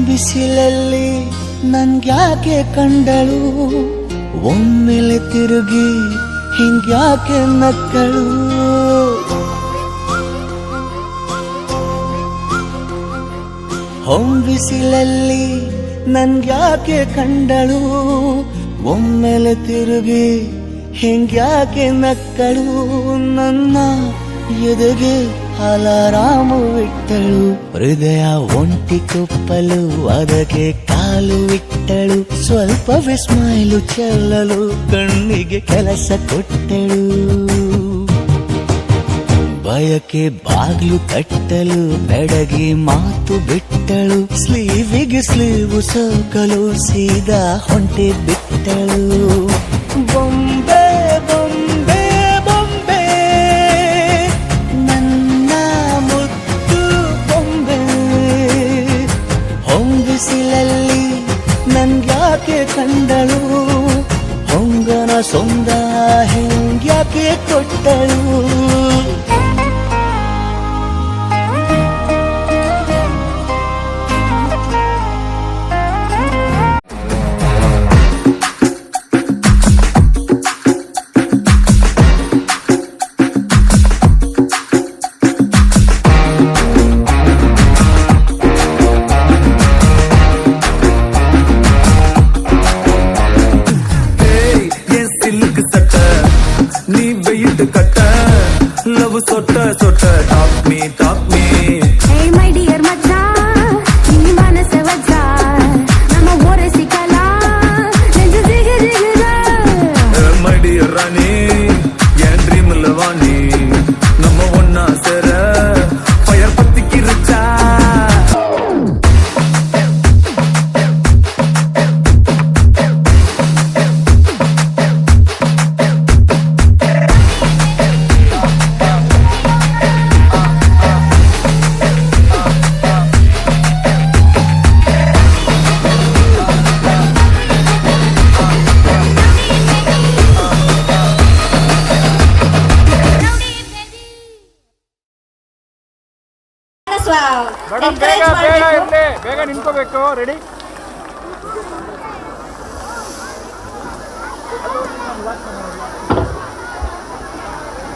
ಬಿಸಿಲಲ್ಲಿ ನನ್ಗ್ಯಾಕೆ ಕಂಡಳು, ಒಮ್ಮೆಲೆ ತಿರುಗಿ ಹಿಂಗ್ಯಾಕೆ ನಕ್ಕಳು. ಬಿಸಿಲಲ್ಲಿ ನನ್ಗ್ಯಾಕೆ ಕಂಡಳು, ಒಮ್ಮೆಲೆ ತಿರುಗಿ ಹಿಂಗ್ಯಾಕೆ ನಕ್ಕಳು. ನನ್ನ ಎದೆಗೆ ಅಲಾರಾಮು ಇಟ್ಟಳು, ಹೃದಯ ಒಂಟಿ ಕೊಪ್ಪಲು ಅದಕ್ಕೆ ಕಾಲು ಇಟ್ಟಳು. ಸ್ವಲ್ಪವೇ ಸ್ಮೈಲು ಚೆಲ್ಲಲು ಕಣ್ಣಿಗೆ ಕೆಲಸ ಕೊಟ್ಟಳು. ಬಯಕೆ ಬಾಗ್ಲು ಕಟ್ಟಲು ಬೆಡಗಿ ಮಾತು ಬಿಟ್ಟಳು. ಸ್ಲೀವಿಗೆ ಸ್ಲೀವು ಸೋಕಲು ಸೀದಾ ಹೊಂಟೆ ಬಿಟ್ಟಳು. ಬೊಂಬೆ ಬೊಂಬೆ ಬೊಂಬೆ ನನ್ನ ಮುದ್ದು ಬೊಂಬೆ. ಹೊಂಬಿಸಿಲಲ್ಲಿ ನನ್ಗ್ಯಾಕೆ ಕಂಡಳು, ಹೊಂಗನ ಸೊಂದ ಹೆಂಗ್ಯಾಕೆ ಕೊಟ್ಟಳು. ಬೇಗ ನಿಂತ್ಕೋಬೇಕು. ರೆಡಿ?